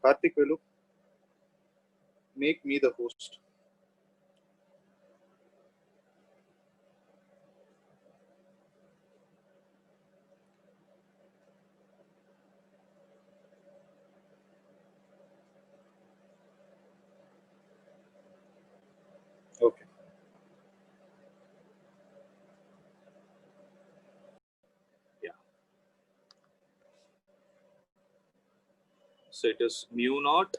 Karthik Velu, make me the host. Okay. Yeah. So it is mu naught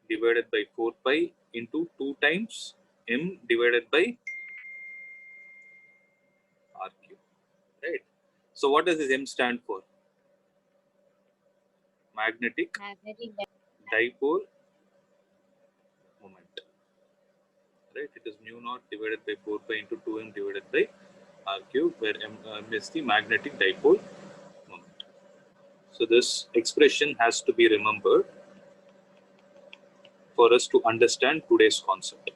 divided by 4 pi into 2 times m divided by r cube, right? So what does this m stand for? Magnetic dipole moment, right? It is mu naught divided by 4 pi into 2m divided by r cube, where m is the magnetic dipole moment. So this expression has to be remembered for us to understand today's concept.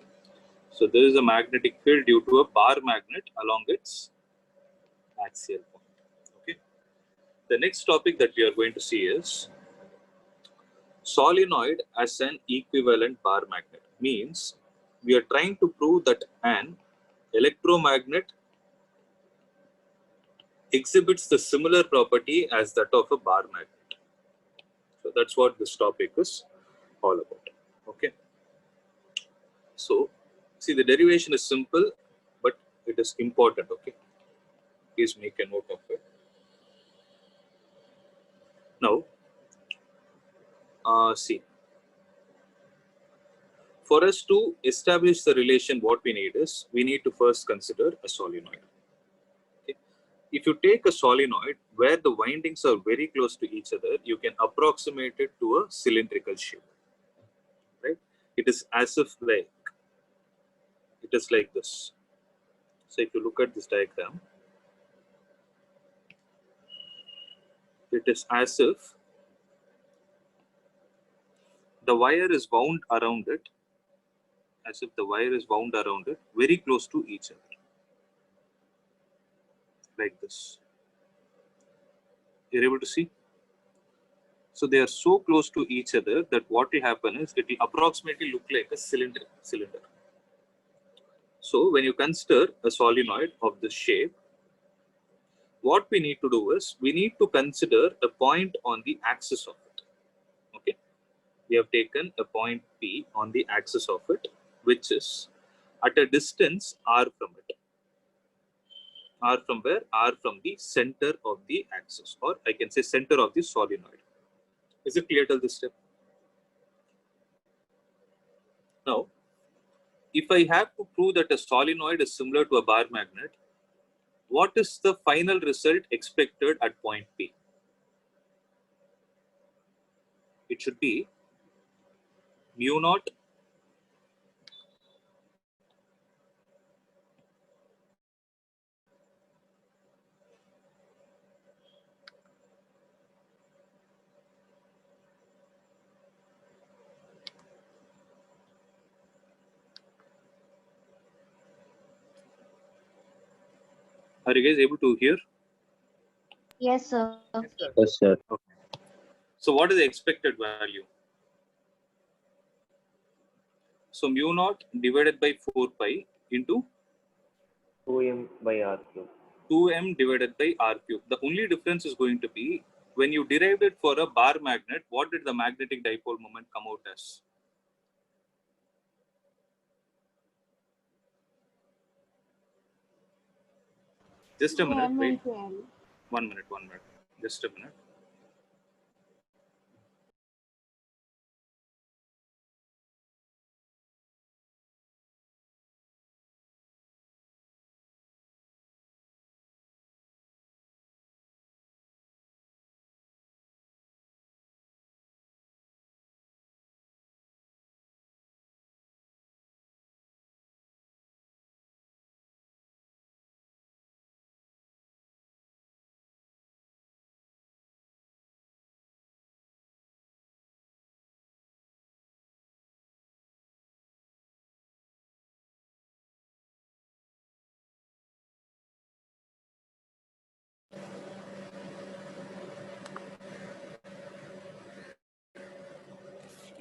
So there is a magnetic field due to a bar magnet along its axial point. Okay. The next topic that we are going to see is solenoid as an equivalent bar magnet. Means we are trying to prove that an electromagnet exhibits the similar property as that of a bar magnet. So that's what this topic is all about. Okay. So see, the derivation is simple, but it is important. Okay. Please make a note of it. Now, see, for us to establish the relation, what we need is we need to first consider a solenoid. Okay. If you take a solenoid where the windings are very close to each other, you can approximate it to a cylindrical shape. Right? It is as if like it is like this. So if you look at this diagram, it is as if the wire is wound around it, as if the wire is wound around it very close to each other, like this. You're able to see? So they are so close to each other that what will happen is it will approximately look like a cylinder. So when you consider a solenoid of this shape, what we need to do is we need to consider a point on the axis of it. Okay, we have taken a point P on the axis of it, which is at a distance r from it. R from where? R from the center of the axis, or I can say center of the solenoid. Is it clear till this step? Now, if I have to prove that a solenoid is similar to a bar magnet, what is the final result expected at point P? It should be mu naught Are you guys able to hear? Yes, sir. Yes, sir. Okay. So what is the expected value? So mu naught divided by 4 pi into 2m by r cube. 2m divided by r cube. The only difference is going to be when you derived it for a bar magnet, what did the magnetic dipole moment come out as? Just a minute, wait. 1 minute, 1 minute. Just a minute.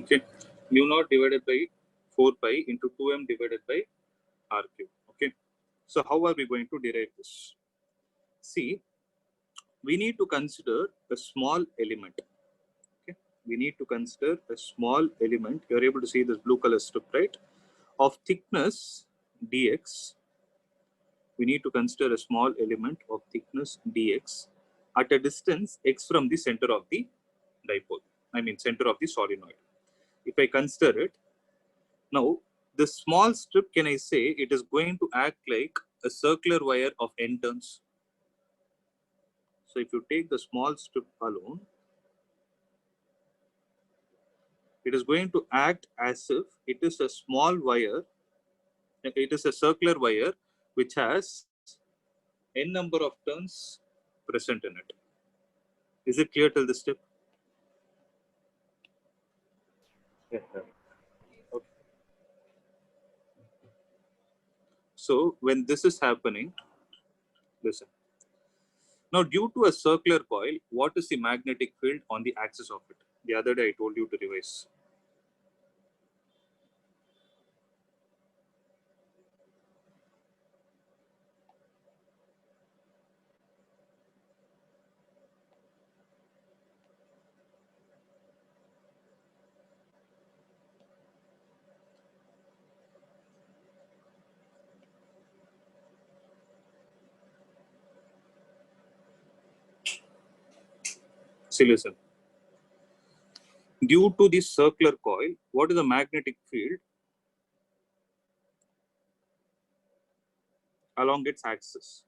Okay, mu naught divided by 4 pi into 2m divided by r cube. Okay, so how are we going to derive this? See, we need to consider a small element. Okay, we need to consider a small element. You're able to see this blue color strip, right? Of thickness dx. We need to consider a small element of thickness dx at a distance x from the center of the dipole. I mean center of the solenoid. If I consider it, now this small strip, can I say it is going to act like a circular wire of n turns? So if you take the small strip alone, it is going to act as if it is a small wire, it is a circular wire which has n number of turns present in it. Is it clear till this step? Yes, sir. Okay. So when this is happening, listen. Now, due to a circular coil, what is the magnetic field on the axis of it? The other day I told you to revise. See, listen. Due to this circular coil, what is the magnetic field along its axis?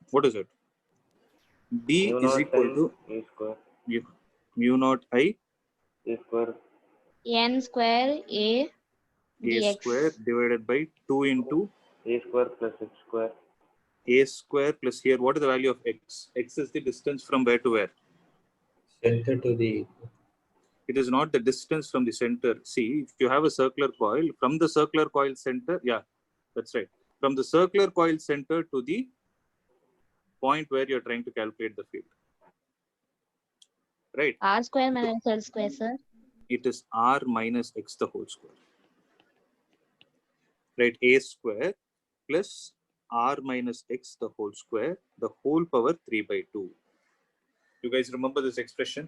What is it? D Mu is naught equal I to A square. mu naught I A square. N square A a dx. square divided by 2 into A square plus X square. a square plus here. What is the value of x? X is the distance from where to where? Center to the It is not the distance from the center. See, if you have a circular coil, from the circular coil center, yeah, that's right. From the circular coil center to the point where you're trying to calculate the field, right? R square minus L square, sir. It is r minus x the whole square, right? A square plus r minus x the whole power 3 by 2. You guys remember this expression?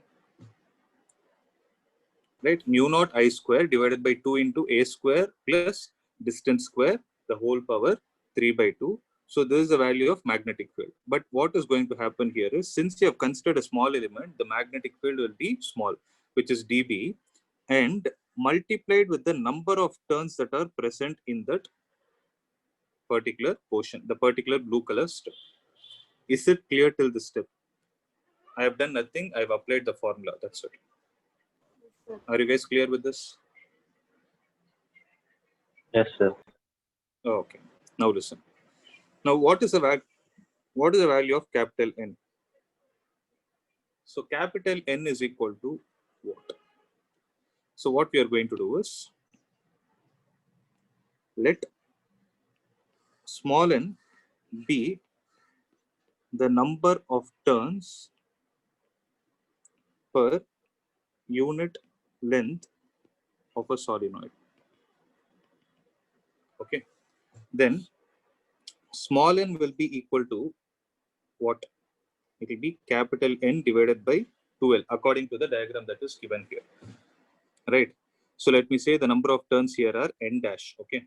Right? Mu naught I square divided by 2 into a square plus distance square, the whole power 3 by 2. So this is the value of magnetic field. But what is going to happen here is, since you have considered a small element, the magnetic field will be small, which is dB, and multiplied with the number of turns that are present in that particular portion, the particular blue color step. Is it clear till this step? I have done nothing. I have applied the formula. That's it. Are you guys clear with this? Yes, sir. Okay. Now listen. Now what is the value of capital N? So capital N is equal to what? So what we are going to do is, let small n be the number of turns per unit length of a solenoid. Okay. Then small n will be equal to what? It will be capital N divided by 2L according to the diagram that is given here. Right. So let me say the number of turns here are n dash. Okay.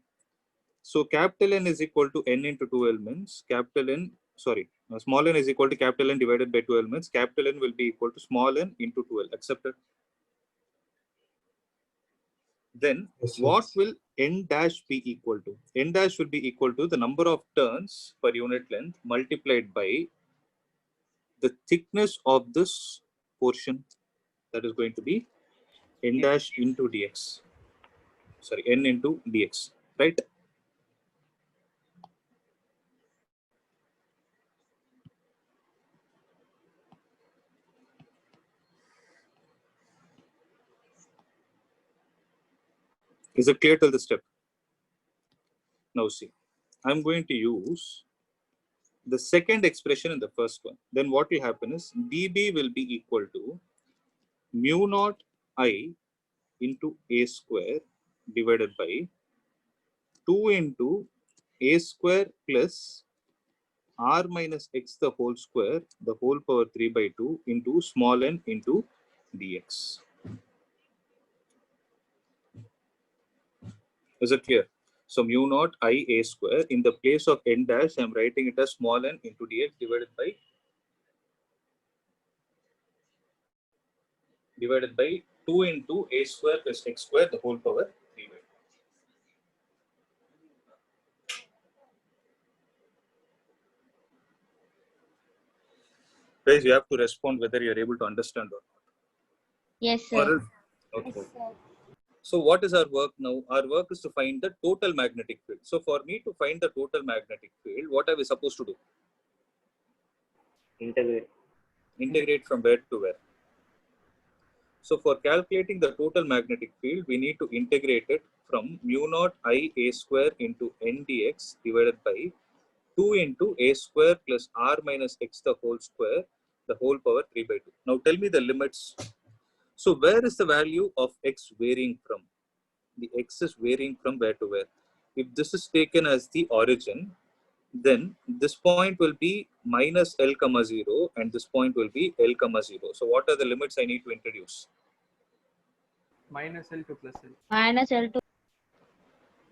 So capital N is equal to n into 2L means capital N, small n is equal to capital N divided by 2L means capital N will be equal to small n into 2L. Accepted? Then Yes, what yes. will n dash be equal to? N dash will be equal to the number of turns per unit length multiplied by the thickness of this portion, that is going to be n dash into dx. Sorry, n into dx, right? Is it clear till the step? Now see, I'm going to use the second expression in the first one. Then what will happen is dB will be equal to mu naught I into a square divided by 2 into a square plus r minus x the whole square, the whole power 3 by 2 into small n into dx. Is it clear? So mu naught I a square, in the place of n dash, I am writing it as small n into dx divided by 2 into a square plus x square, the whole power 3 by 2. Guys, you have to respond whether you are able to understand or Yes, not. sir. Okay. So what is our work now? Our work is to find the total magnetic field. So for me to find the total magnetic field, what are we supposed to do? Integrate. Integrate from where to where? So for calculating the total magnetic field, we need to integrate it from mu naught I a square into n dx divided by 2 into a square plus r minus x the whole square, the whole power 3 by 2. Now tell me the limits. So where is the value of x varying from? The x is varying from where to where? If this is taken as the origin, then this point will be minus L comma 0 and this point will be L comma 0. So what are the limits I need to introduce? Minus L to plus L. Minus L2.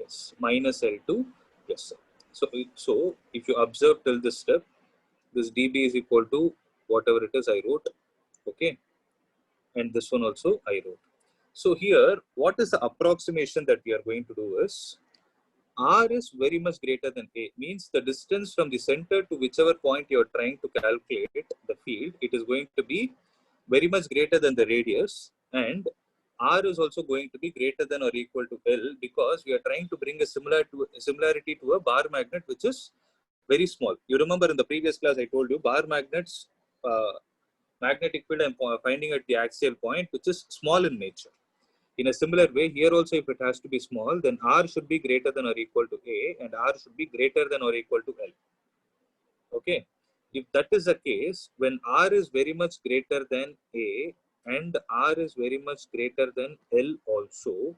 Yes, minus L2 plus L. So if you observe till this step, this dB is equal to whatever it is I wrote, okay, and this one also I wrote. So here, what is the approximation that we are going to do is, R is very much greater than A, means the distance from the center to whichever point you are trying to calculate the field, it is going to be very much greater than the radius, and R is also going to be greater than or equal to L, because we are trying to bring a similarity to a bar magnet which is very small. You remember in the previous class I told you bar magnets, magnetic field I am finding at the axial point which is small in nature. In a similar way, here also if it has to be small, then R should be greater than or equal to A and R should be greater than or equal to L. Okay. If that is the case, when R is very much greater than A and R is very much greater than L also,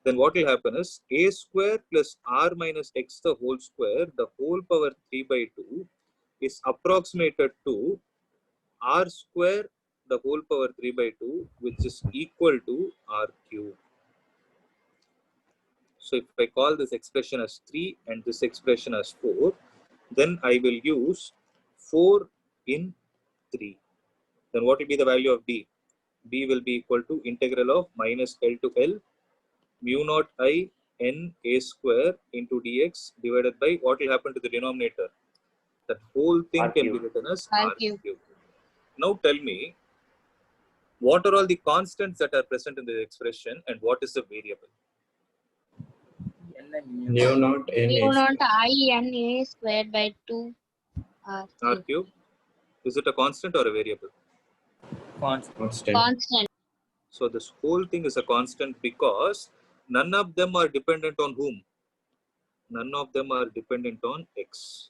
then what will happen is A square plus R minus X the whole square, the whole power 3 by 2 is approximated to R square the whole power 3 by 2, which is equal to R cube. So if I call this expression as 3 and this expression as 4, then I will use 4 in 3. Then what will be the value of D? D will be equal to integral of minus L to L mu naught I n a square into dx divided by what will happen to the denominator? That whole thing R can be cube. written as R R cube. cube. Now tell me, what are all the constants that are present in the expression and what is the variable? Mu naught n Mu is naught I n a squared by 2 R R cube. cube. Is it a constant or a variable? constant. Constant. So this whole thing is a constant because none of them are dependent on whom? None of them are dependent on x.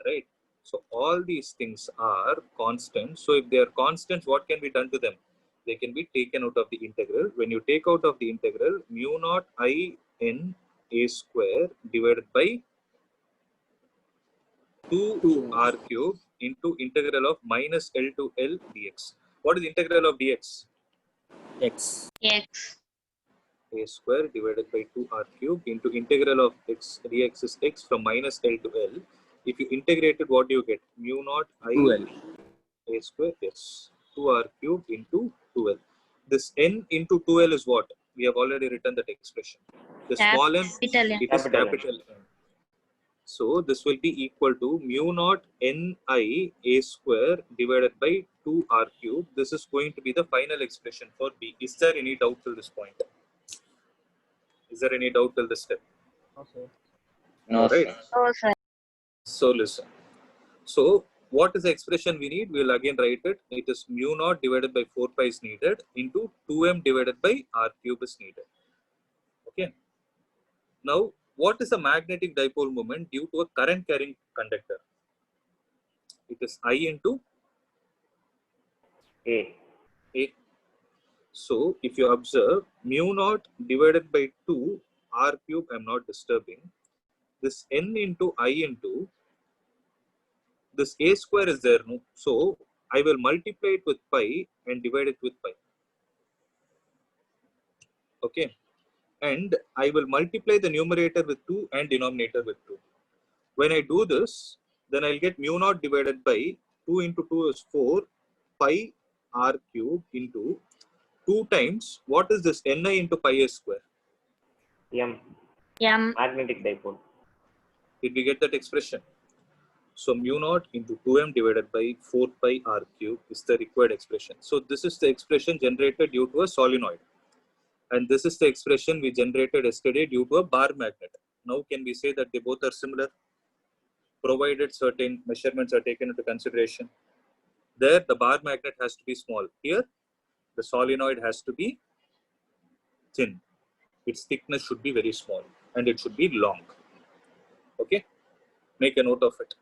Right? So all these things are constant. So if they are constants, what can be done to them? They can be taken out of the integral. When you take out of the integral, mu naught I n a square divided by 2 r cube into integral of minus L to L dx. What is the integral of dx? X. X. A square divided by 2r cube into integral of x dx is x from minus L to L. If you integrate it, what do you get? Mu naught I 2L. a square, yes, 2r cube into 2L. This n into 2L is what? We have already written that expression. The small n, Capital N. it is Capital N. capital N. So this will be equal to mu naught ni a square divided by 2r cube. This is going to be the final expression for B. Is there any doubt till this point? Is there any doubt till this step? No, sir. No, All right. sir. Oh, sir. So listen. So what is the expression we need? We will again write it. It is mu naught divided by 4 pi is needed into 2m divided by r cube is needed. Okay. Now, what is the magnetic dipole moment due to a current carrying conductor? It is I into A. A. So, if you observe mu naught divided by 2 r cube, I am not disturbing. This n into I into this a square is there. No? So, I will multiply it with pi and divide it with pi. Okay. And I will multiply the numerator with 2 and denominator with 2. When I do this, then I'll get mu naught divided by 2 into 2 is 4 pi r cube into 2 times, what is this, ni into pi a square? M. M. Magnetic dipole. Did we get that expression? So mu naught into 2m divided by 4 pi r cube is the required expression. So this is the expression generated due to a solenoid. And this is the expression we generated yesterday due to a bar magnet. Now can we say that they both are similar, provided certain measurements are taken into consideration? There the bar magnet has to be small. Here the solenoid has to be thin. Its thickness should be very small and it should be long. Okay, make a note of it.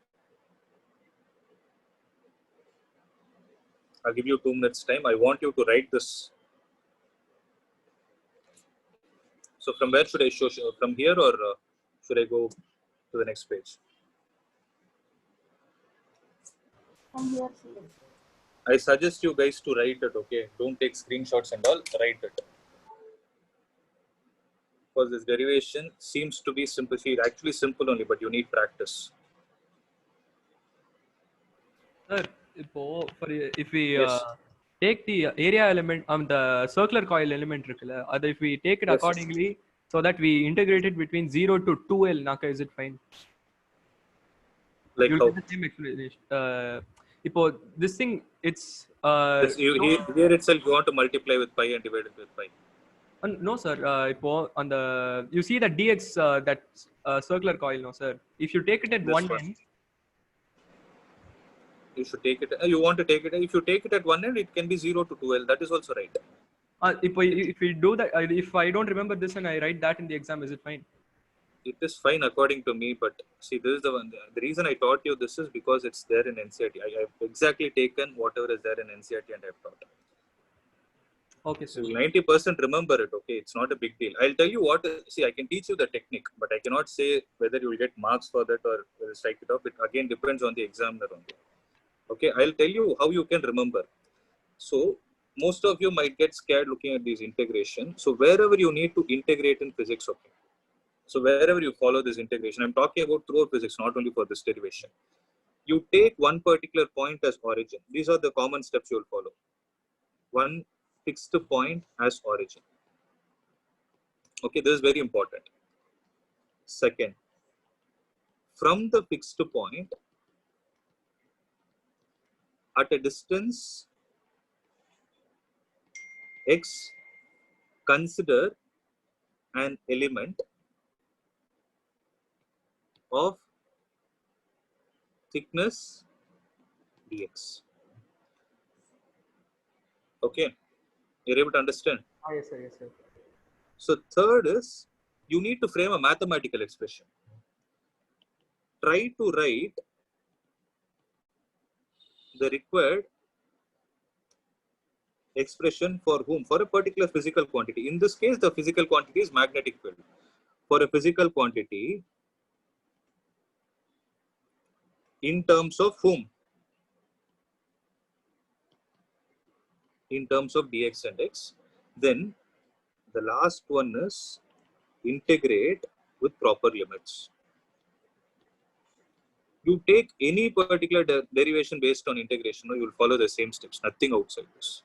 I'll give you 2 minutes time. I want you to write this. So from where should I show? From here or should I go to the next page? I suggest you guys to write it, okay? Don't take screenshots and all, write it. Because this derivation seems to be simple. It's actually simple only, but you need practice. Sir, if we Yes. take the area element, the circular coil element, if we take it Yes. accordingly, so that we integrate it between 0 to 2L, Naka, is it fine? Like You'll how? get the same explanation. This thing, it's Yes, here itself you want to multiply with pi and divide it with pi. no, sir. On the you see that dx that circular coil, no, sir. If you take it at This one one. end, You should take it. You want to take it. If you take it at one end, it can be 0 to 2L. That is also right. if we do that, if I don't remember this and I write that in the exam, is it fine? It is fine according to me, but see, this is the one. The reason I taught you this is because it's there in NCERT. I have exactly taken whatever is there in NCERT and I've taught. Okay, So sir. 90% remember it. Okay, it's not a big deal. I'll tell you what. See, I can teach you the technique, but I cannot say whether you will get marks for that or will strike it off. It again depends on the examiner only. Okay, I'll tell you how you can remember. So most of you might get scared looking at these integration. So wherever you need to integrate in physics, okay. So wherever you follow this integration, I'm talking about throughout physics, not only for this derivation. You take one particular point as origin. These are the common steps you will follow. One fixed point as origin. Okay, this is very important. Second, from the fixed point, at a distance x, consider an element of thickness dx. Okay, you're able to understand? Yes, sir. Yes, sir. So third is, you need to frame a mathematical expression. Try to write the required expression for whom? For a particular physical quantity. In this case, the physical quantity is magnetic field. For a physical quantity, in terms of whom? In terms of dx and x. Then the last one is integrate with proper limits. You take any particular derivation based on integration, you will follow the same steps, nothing outside this.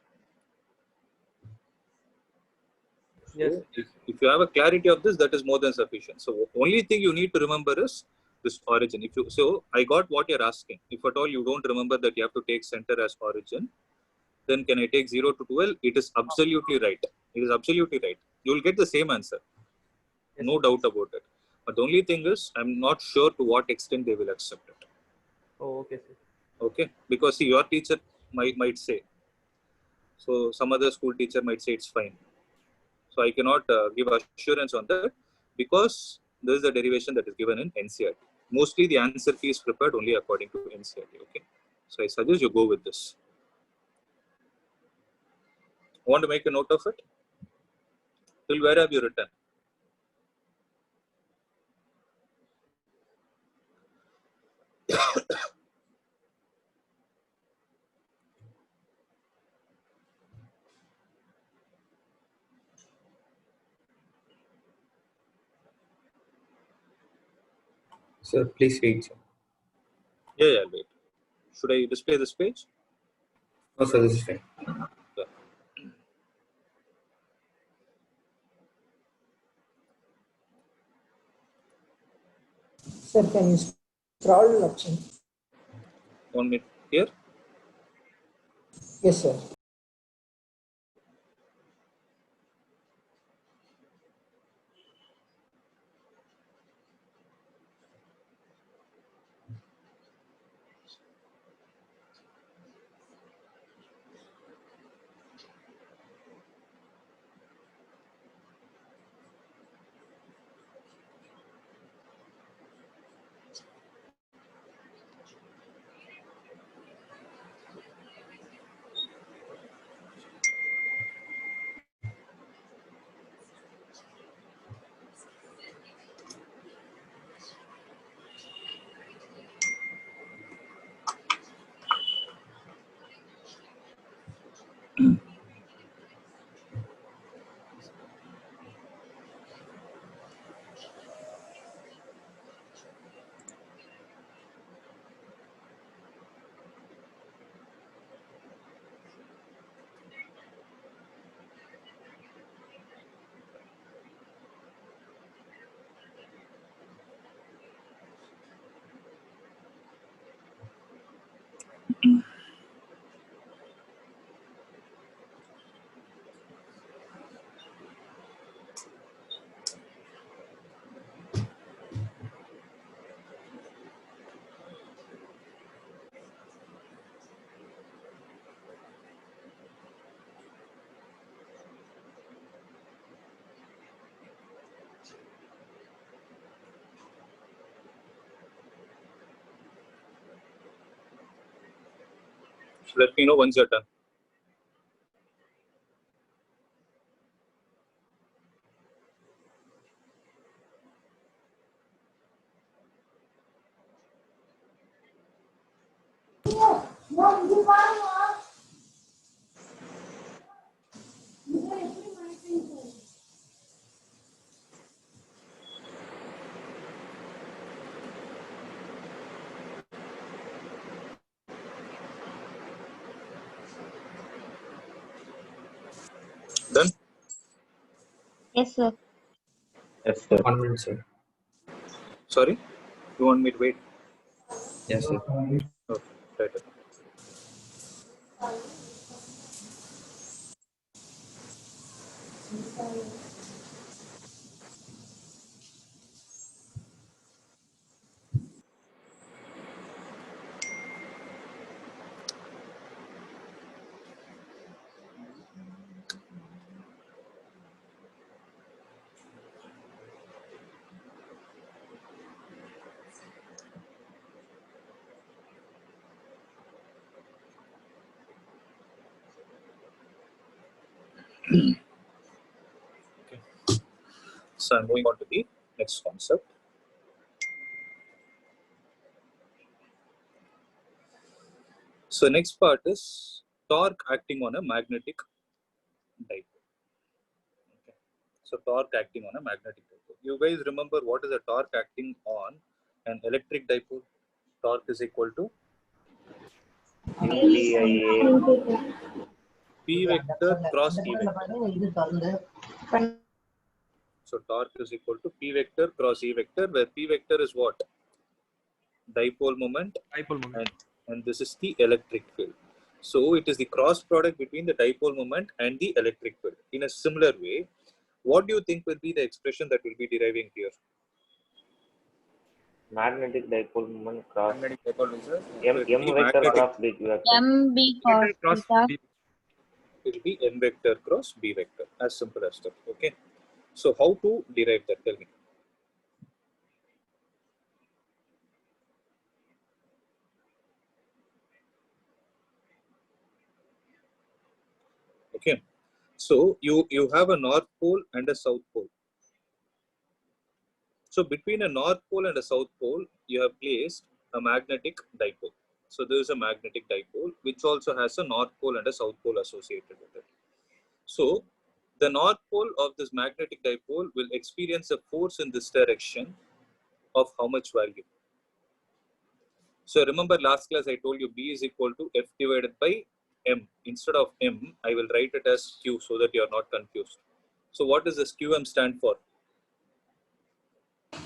Yes. So if you have a clarity of this, that is more than sufficient. So only thing you need to remember is this origin. So I got what you're asking. If at all you don't remember that you have to take center as origin, then can I take 0 to 12? It is absolutely right. It is absolutely right. You will get the same answer. Yes. No doubt about it. But the only thing is, I'm not sure to what extent they will accept it. Oh, okay, sir. Okay, because see, your teacher might say, so some other school teacher might say it's fine. So I cannot give assurance on that because this is the derivation that is given in NCERT. Mostly the answer key is prepared only according to NCERT. Okay, so I suggest you go with this. Want to make a note of it? Till where have you written? Sir, please wait, sir. Yeah, wait. Should I display this page? No, sir, this is fine. Yeah. Sir, can you scroll option? 1 minute here. Yes, sir. So let me know once you're done. Done? Yes, sir. Yes, sir. 1 minute, sir. Sorry? You want me to wait? Yes, sir. Okay, right. Okay. So I'm moving on to the next concept. So next part is torque acting on a magnetic dipole. Okay. So torque acting on a magnetic dipole. You guys remember what is a torque acting on an electric dipole? Torque is equal to NDIA. P vector cross E vector. So torque is equal to P vector cross E vector, where P vector is what? Dipole moment, Dipole moment. and this is the electric field. So it is the cross product between the dipole moment and the electric field. In a similar way, what do you think will be the expression that will be deriving here? Magnetic dipole moment cross Magnetic dipole is a M So it will be vector magnetic. cross B vector. MB cos Magnetic cross theta. B. It will be M vector cross B vector. As simple as that. Okay. So how to derive that? Tell me. Okay. So you have a north pole and a south pole. So between a north pole and a south pole, you have placed a magnetic dipole. So there is a magnetic dipole which also has a north pole and a south pole associated with it. So the north pole of this magnetic dipole will experience a force in this direction of how much value? So remember last class I told you B is equal to F divided by M. Instead of M, I will write it as Q so that you are not confused. So what does this QM stand for?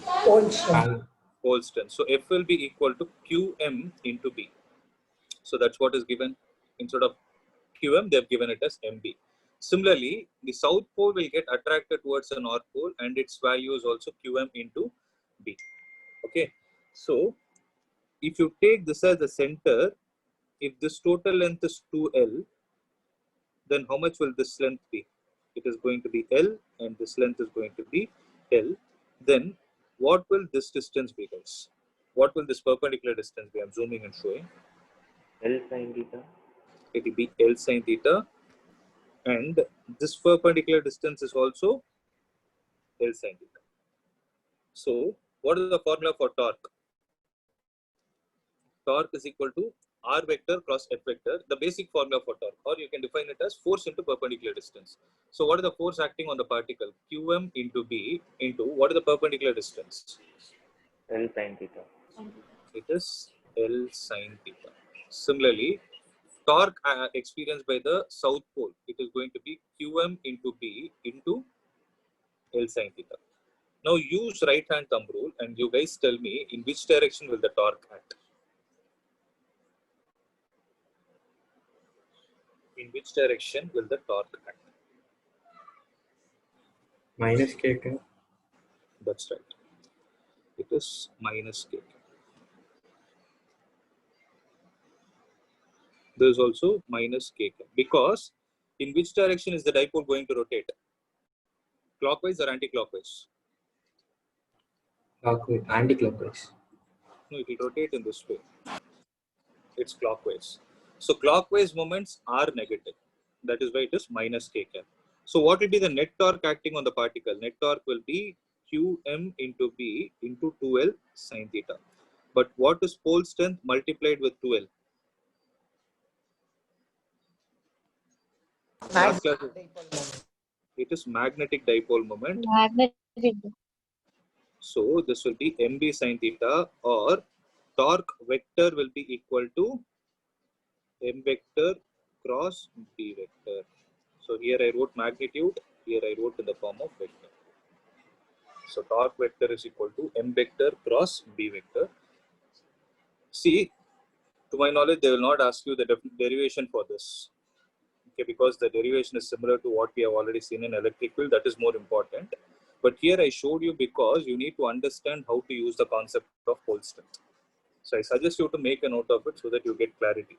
Pole strength. Pole strength. So F will be equal to QM into B. So that's what is given. Instead of QM, they've given it as MB. Similarly, the south pole will get attracted towards the north pole and its value is also QM into B. Okay. So if you take this as the center, if this total length is 2L, then how much will this length be? It is going to be L and this length is going to be L. Then what will this distance be, guys? What will this perpendicular distance be? I'm zooming and showing. L sin theta. It will be L sin theta. And this perpendicular distance is also L sin theta. So what is the formula for torque? Torque is equal to R vector cross F vector, the basic formula for torque, or you can define it as force into perpendicular distance. So what is the force acting on the particle? Qm into B into what is the perpendicular distance? L sin theta. It is L sin theta. Similarly, torque experienced by the south pole, it is going to be Qm into B into L sin theta. Now use right hand thumb rule and you guys tell me in which direction will the torque act? In which direction will the torque act? minus kk. That's right. It is minus k. There is also minus k because in which direction is the dipole going to rotate? Clockwise or anti-clockwise? Clockwise, anti-clockwise. No, it will rotate in this way. It's clockwise. So clockwise moments are negative. That is why it is minus k cap. So what will be the net torque acting on the particle? Net torque will be Qm into B into 2L sin theta. But what is pole strength multiplied with 2L? Last class, it is magnetic dipole moment. Magnetic. So this will be MB sin theta, or torque vector will be equal to M vector cross B vector. So here I wrote magnitude, here I wrote in the form of vector. So torque vector is equal to M vector cross B vector. See, to my knowledge, they will not ask you the derivation for this. Okay, because the derivation is similar to what we have already seen in electric field, that is more important. But here I showed you because you need to understand how to use the concept of pole strength. So I suggest you to make a note of it so that you get clarity.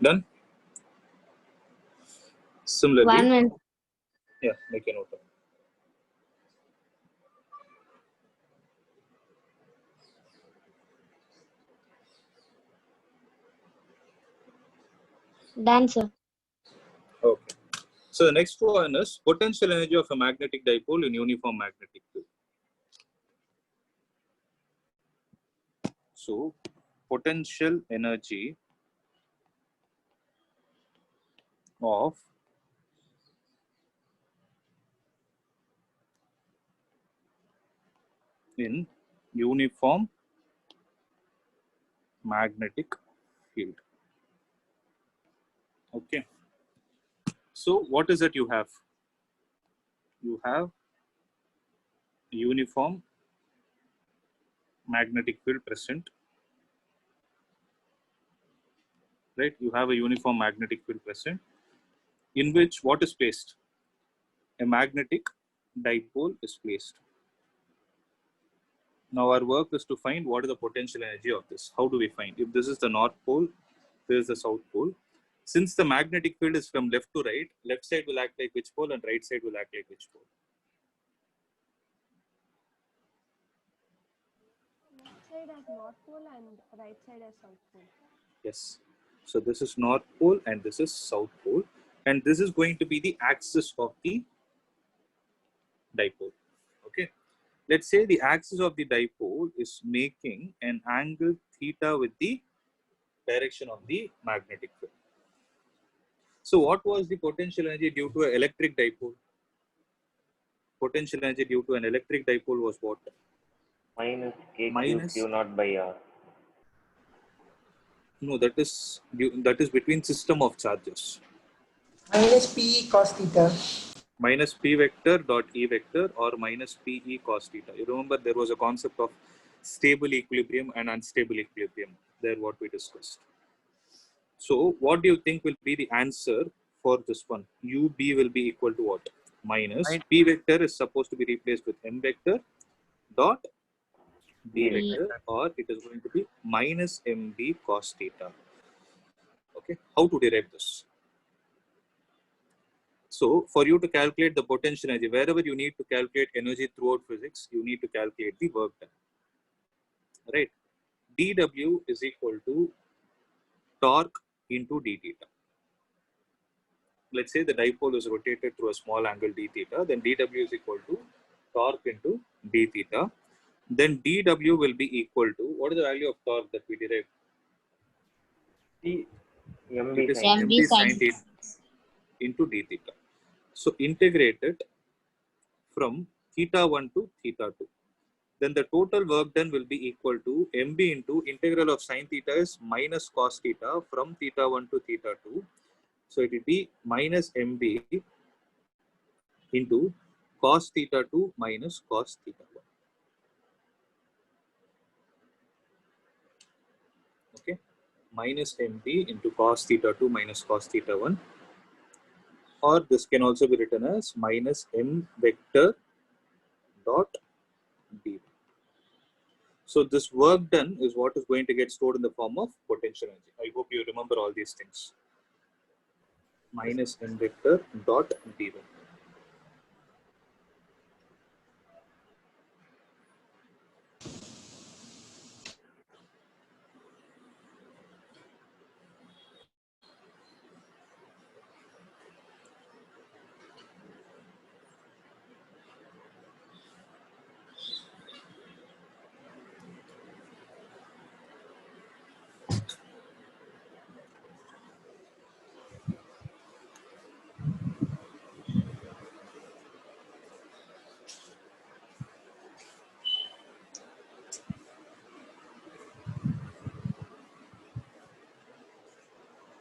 Done? Similarly, 1 minute. yeah, make a note of it. Done, sir. Okay. So the next one is potential energy of a magnetic dipole in uniform magnetic field. So potential energy of in uniform magnetic field. Okay. So what is it you have? You have a uniform magnetic field present, right? You have a uniform magnetic field present in which what is placed? A magnetic dipole is placed. Now our work is to find what is the potential energy of this. How do we find? If this is the north pole, this is the south pole. Since the magnetic field is from left to right, left side will act like which pole and right side will act like which pole? Left side as North Pole and right side as South Pole. Yes. So this is north pole and this is south pole. And this is going to be the axis of the dipole. Okay. Let's say the axis of the dipole is making an angle theta with the direction of the magnetic field. So what was the potential energy due to an electric dipole? Potential energy due to an electric dipole was what? Minus KQ Minus- Q naught by R. No, that is between system of charges. Minus P cos theta. Minus P vector dot E vector or minus PE cos theta. You remember there was a concept of stable equilibrium and unstable equilibrium. There what we discussed. So what do you think will be the answer for this one? UB will be equal to what? Minus Right. P vector is supposed to be replaced with M vector dot B B vector, or it is going to be minus MB cos theta. Okay, how to derive this? So for you to calculate the potential energy, wherever you need to calculate energy throughout physics, you need to calculate the work done. Right? dW is equal to torque into d theta. Let's say the dipole is rotated through a small angle d theta, then dW is equal to torque into d theta. Then dW will be equal to, what is the value of torque that we derived? MB It is sin. MB MB sin sin theta into d theta. So integrate it from theta 1 to theta 2. Then the total work done will be equal to MB into integral of sin theta is minus cos theta from theta 1 to theta 2. So it will be minus MB into cos theta 2 minus cos theta 1. Okay, minus MB into cos theta 2 minus cos theta 1. Or this can also be written as minus M vector dot B. So this work done is what is going to get stored in the form of potential energy. I hope you remember all these things. Minus M vector dot B.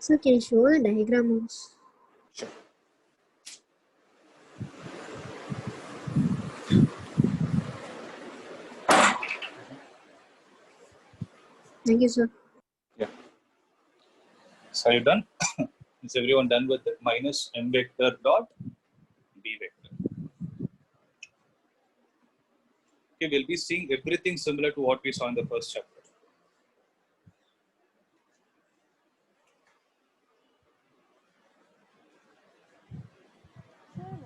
So can you show the diagram also? Thank you, sir. Yeah. So are you done? Is everyone done with it? Minus M vector dot B vector. Okay, we'll be seeing everything similar to what we saw in the first chapter.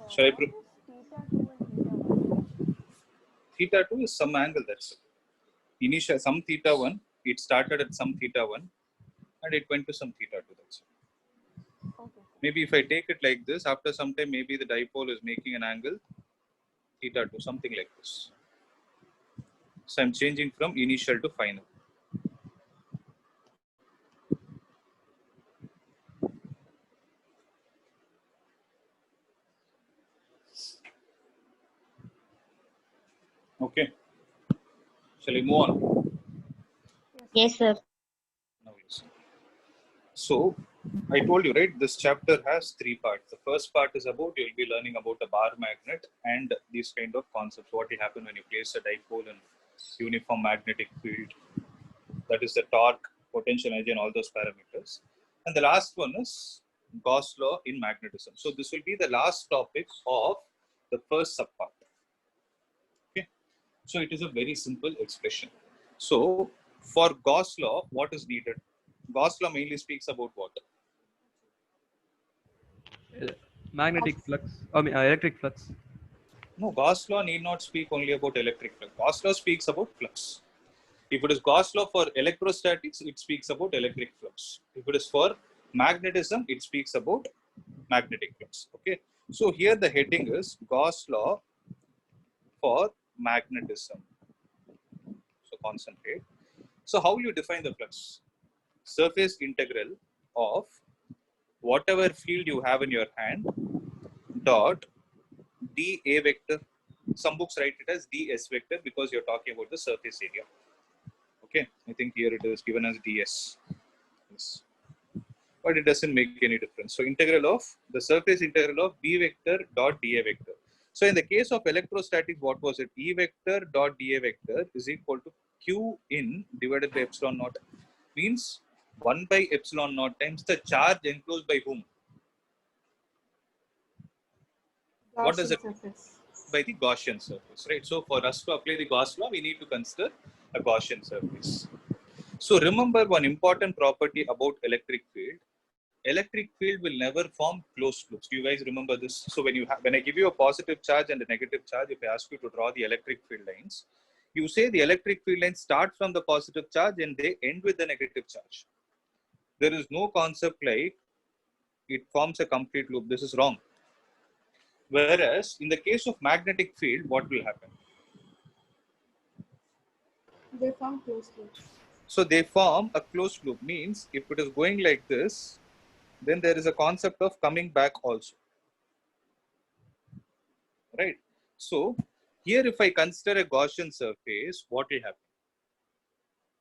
Sir, Shall I what is theta 2 and theta 1? Theta 2 is some angle, that's it. Initial some theta 1, it started at some theta 1 and it went to some theta 2, that's it. Okay. Maybe if I take it like this, after some time maybe the dipole is making an angle theta 2, something like this. So I'm changing from initial to final. Shall I move on? Yes, sir. Now listen. So I told you, right, this chapter has 3 parts. The first part is about, you'll be learning about a bar magnet and these kind of concepts. What will happen when you place a dipole in uniform magnetic field. That is the torque, potential energy, and all those parameters. And the last one is Gauss law in magnetism. So this will be the last topic of the first subpart. Okay. So it is a very simple expression. So for Gauss law, what is needed? Gauss law mainly speaks about what? Magnetic flux. I mean, electric flux. No, Gauss law need not speak only about electric flux. Gauss law speaks about flux. If it is Gauss law for electrostatics, it speaks about electric flux. If it is for magnetism, it speaks about magnetic flux. Okay. So here the heading is Gauss law for magnetism. So concentrate. So how will you define the flux? Surface integral of whatever field you have in your hand dot dA vector. Some books write it as ds vector because you're talking about the surface area. Okay, I think here it is given as ds. Yes. But it doesn't make any difference. So integral of the surface integral of b vector dot dA vector. So in the case of electrostatics, what was it? E vector dot dA vector is equal to q in divided by epsilon naught. Means 1 by epsilon naught times the charge enclosed by whom? What does it mean? By the Gaussian surface, right? So for us to apply the Gauss law, we need to consider a Gaussian surface. So remember one important property about electric field. Electric field will never form closed loops. Do you guys remember this? So when I give you a positive charge and a negative charge, if I ask you to draw the electric field lines, you say the electric field lines start from the positive charge and they end with the negative charge. There is no concept like it forms a complete loop. This is wrong. Whereas in the case of magnetic field, what will happen? They form closed loops. So they form a closed loop. Means if it is going like this, then there is a concept of coming back also. Right? So here if I consider a Gaussian surface, what will happen?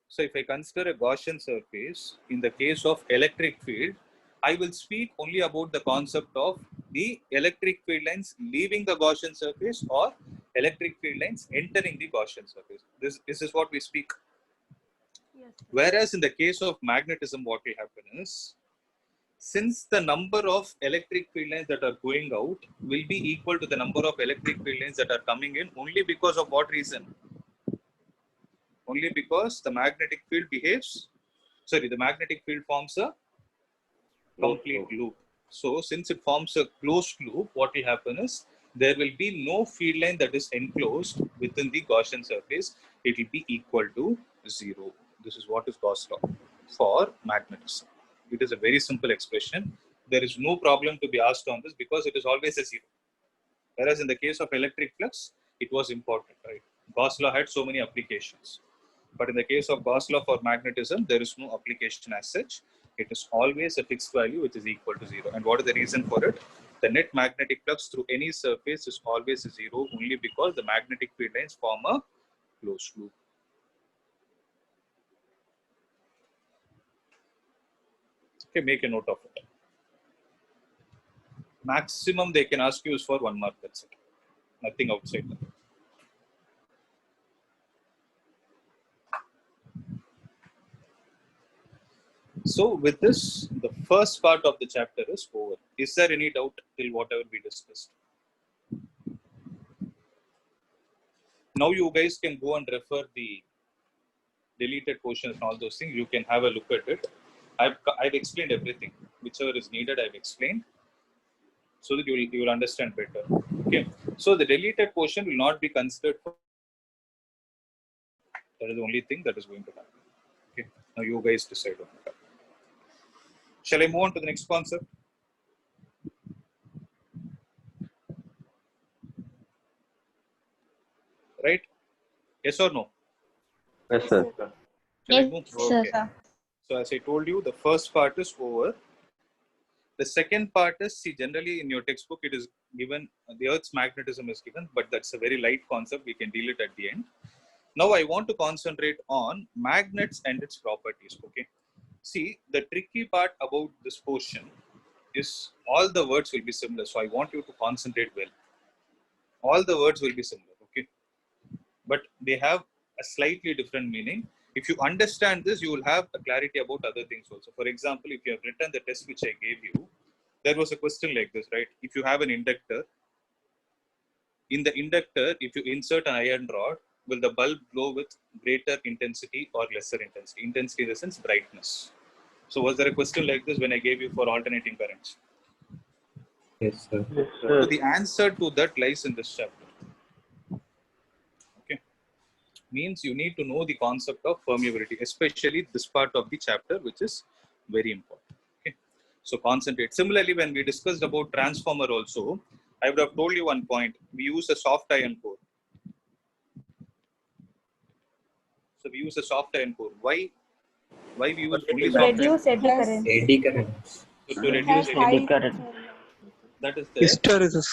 So if I consider a Gaussian surface, in the case of electric field, I will speak only about the concept of the electric field lines leaving the Gaussian surface or electric field lines entering the Gaussian surface. This is what we speak. Yes, sir. Whereas in the case of magnetism, what will happen is, since the number of electric field lines that are going out will be equal to the number of electric field lines that are coming in, only because of what reason? Only because the magnetic field the magnetic field forms a complete loop. So since it forms a closed loop, what will happen is there will be no field line that is enclosed within the Gaussian surface. It will be equal to 0. This is what is Gauss law for magnetism. It is a very simple expression. There is no problem to be asked on this because it is always a 0. Whereas in the case of electric flux, it was important, right? Gauss law had so many applications. But in the case of Gauss law for magnetism, there is no application as such. It is always a fixed value which is equal to 0. And what is the reason for it? The net magnetic flux through any surface is always 0 only because the magnetic field lines form a closed loop. Okay, make a note of it. Maximum they can ask you is for 1 mark, that's it. Nothing outside that. So with this, the first part of the chapter is over. Is there any doubt till whatever we discussed? Now you guys can go and refer the deleted portions and all those things. You can have a look at it. I've explained everything. Whichever is needed, I've explained, so that you will understand better. Okay. So the deleted portion will not be considered for. That is the only thing that is going to happen. Okay. Now you guys decide on that. Shall I move on to the next concept? Right? Yes or no? Yes, sir. Shall I Yes, move? sir. Okay. So as I told you, the first part is over. The second part is, see, generally in your textbook, it is given, the Earth's magnetism is given, but that's a very light concept. We can deal it at the end. Now I want to concentrate on magnets and its properties. Okay. See, the tricky part about this portion is all the words will be similar. So I want you to concentrate well. All the words will be similar. Okay. But they have a slightly different meaning. If you understand this, you will have a clarity about other things also. For example, if you have written the test which I gave you, there was a question like this, right? If you have an inductor, in the inductor, if you insert an iron rod, will the bulb glow with greater intensity or lesser intensity? Intensity in the sense brightness. So was there a question like this when I gave you for alternating currents? Yes, sir. Yes, So sir. the answer to that lies in this chapter. Okay. Means you need to know the concept of permeability, especially this part of the chapter, which is very important. Okay. So concentrate. Similarly, when we discussed about transformer also, I would have told you one point. We use a soft iron core. So we use a soft iron core. Why we use only To soft iron? reduce eddy Yes. current. Eddy currents. So to It reduce has it, high. Eddy current. that is there. Hysteresis.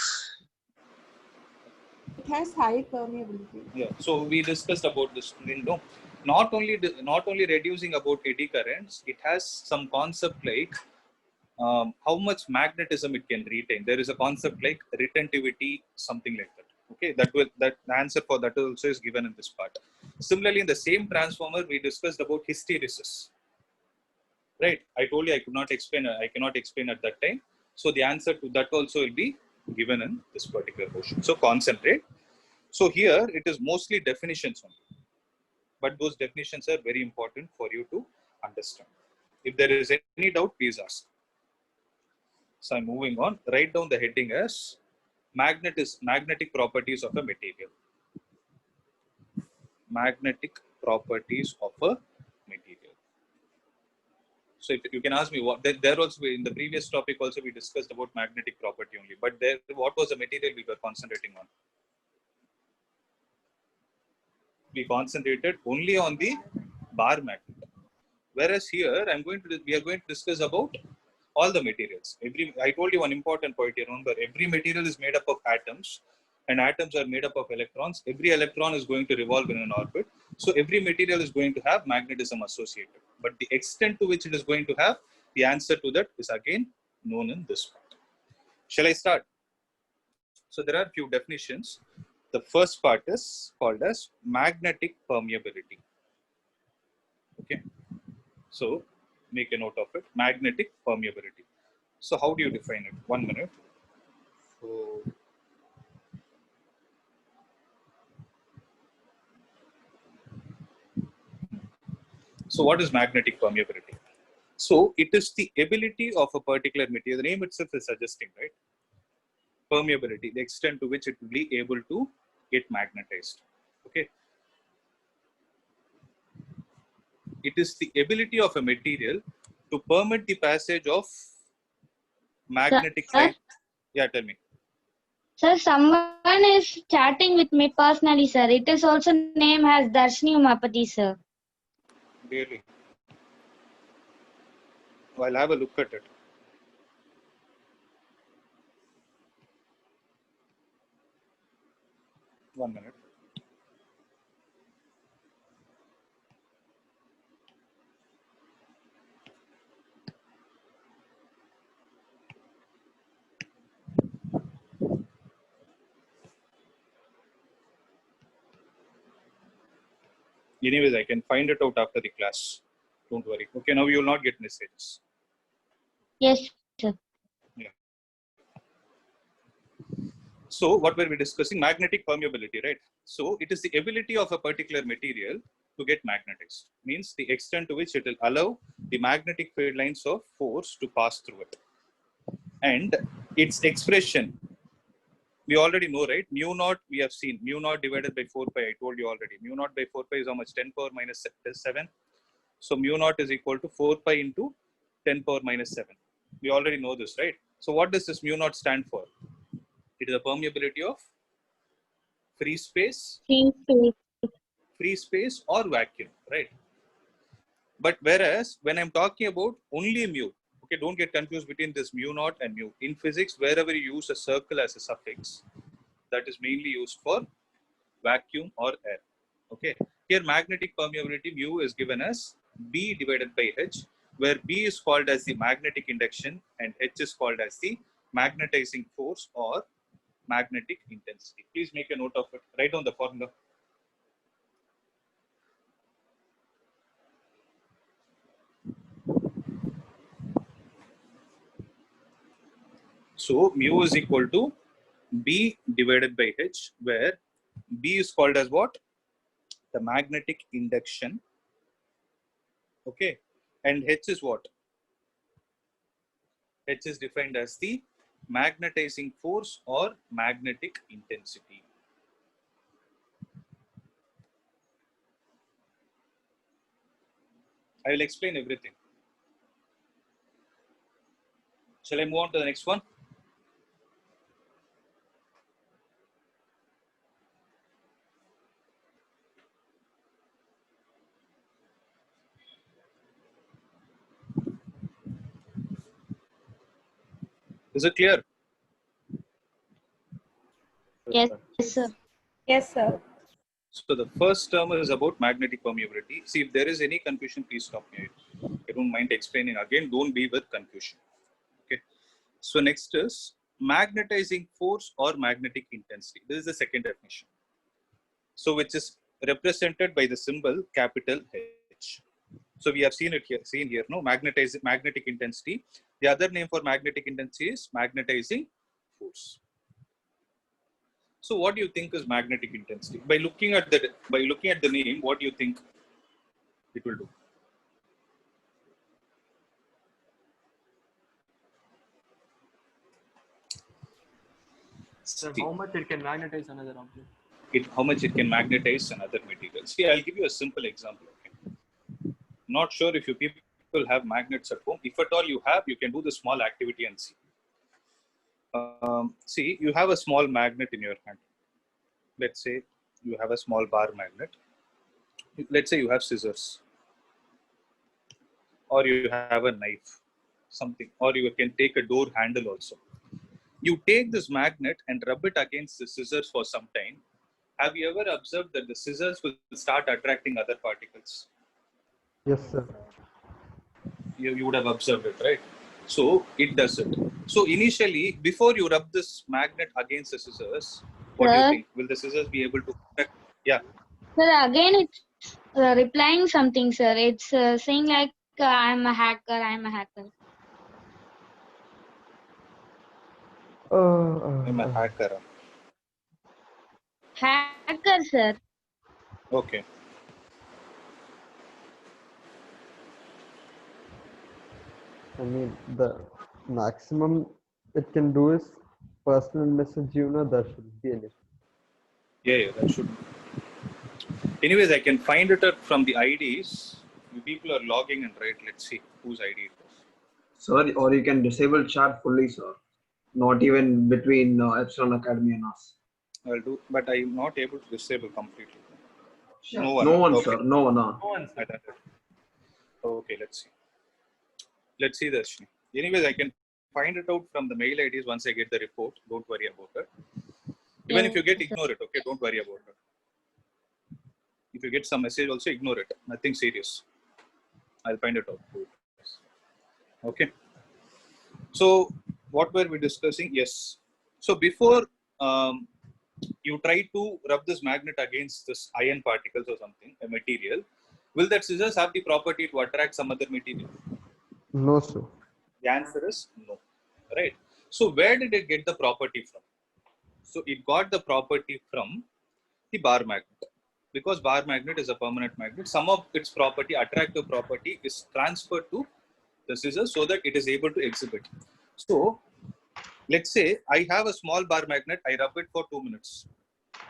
It has high permeability. Yeah. So we discussed about this. No, not only reducing about eddy currents, it has some concept like how much magnetism it can retain. There is a concept like retentivity, something like that. Okay, that the answer for that also is given in this part. Similarly, in the same transformer, we discussed about hysteresis. Right? I told you I could not explain. I cannot explain at that time. So the answer to that also will be given in this particular portion. So concentrate. So here it is mostly definitions only, but those definitions are very important for you to understand. If there is any doubt, please ask. So I'm moving on. Write down the heading as magnetic properties of a material. Magnetic properties of a material. So if you can ask me what there also in the previous topic also we discussed about magnetic property only, but there what was the material we were concentrating on? We concentrated only on the bar magnet. Whereas here we are going to discuss about all the materials. I told you one important point here. Remember, every material is made up of atoms, and atoms are made up of electrons. Every electron is going to revolve in an orbit. So every material is going to have magnetism associated. But the extent to which it is going to have, the answer to that is again known in this part. Shall I start? So there are a few definitions. The first part is called as magnetic permeability. Okay. So make a note of it. Magnetic permeability. So how do you define it? 1 minute. So what is magnetic permeability? So it is the ability of a particular material. The name itself is suggesting, right? Permeability, the extent to which it will be able to get magnetized. Okay. It is the ability of a material to permit the passage of magnetic field. Yeah, tell me. Sir, someone is chatting with me personally, sir. It is also named as Darshini Umapati, sir. Really? I'll have a look at it. One minute. Anyways, I can find it out after the class. Don't worry. Okay, now you will not get messages. Yes, sir. Yeah. So what were we discussing? Magnetic permeability, right? So it is the ability of a particular material to get magnetized. Means the extent to which it will allow the magnetic field lines of force to pass through it. And its expression, we already know, right? Mu naught we have seen. Mu naught divided by 4 pi. I told you already. Mu naught by 4 pi is how much? 10 power minus 7. So mu naught is equal to 4 pi into 10 power minus 7. We already know this, right? So what does this mu naught stand for? It is the permeability of free space or vacuum, right? But whereas when I'm talking about only mu, okay, don't get confused between this mu naught and mu. In physics, wherever you use a circle as a suffix, that is mainly used for vacuum or air. Okay. Here magnetic permeability mu is given as B divided by H, where B is called as the magnetic induction and H is called as the magnetizing force or magnetic intensity. Please make a note of it. Write down the formula. So mu is equal to B divided by H, where B is called as what? The magnetic induction. Okay. And H is what? H is defined as the magnetizing force or magnetic intensity. I will explain everything. Shall I move on to the next one? Is it clear? Yes, sir. Yes, sir. So the first term is about magnetic permeability. See, if there is any confusion, please stop me. I don't mind explaining again. Don't be with confusion. Okay. So next is magnetizing force or magnetic intensity. This is the second definition. So which is represented by the symbol capital H. So we have seen it here. Seen here, no, magnetic intensity. The other name for magnetic intensity is magnetizing force. So what do you think is magnetic intensity? By looking at the name, what do you think it will do? Sir, See, how much it can magnetize another object? how much it can magnetize another material. See, I'll give you a simple example. Okay? Not sure if you people have magnets at home. If at all you have, you can do the small activity and see. See, you have a small magnet in your hand. Let's say you have a small bar magnet. Let's say you have scissors, or you have a knife, something, or you can take a door handle also. You take this magnet and rub it against the scissors for some time. Have you ever observed that the scissors will start attracting other particles? Yes, sir. You would have observed it, right? So it does it. So initially, before you rub this magnet against the scissors, what do you Sir? think? Will the scissors be able to connect? Yeah. Sir, again it's replying something, sir. It's saying like I'm a hacker, I'm a hacker. I'm a hacker. Hacker, sir. Okay. I mean, the maximum it can do is personal message, that should be enough. Yeah, that should. Anyways, I can find it out from the IDs. You people are logging in, right? Let's see whose ID it was. Sir, or you can disable chat fully, sir. Not even between Epsilon Academy and us. I'll do, but I'm not able to disable completely. Sure. No one, okay. Sir. No one. I done it. Okay, let's see. Let's see this. Anyways, I can find it out from the mail IDs once I get the report. Don't worry about it. Even if you get, ignore it. Okay, don't worry about it. If you get some message, also ignore it. Nothing serious. I'll find it out. Okay. So what were we discussing? Yes. So before you try to rub this magnet against this iron particles or something, a material, will that scissors have the property to attract some other material? No, sir. The answer is no. Right. So where did it get the property from? So it got the property from the bar magnet. Because bar magnet is a permanent magnet, some of its property, attractive property, is transferred to the scissors so that it is able to exhibit. So let's say I have a small bar magnet, I rub it for 2 minutes.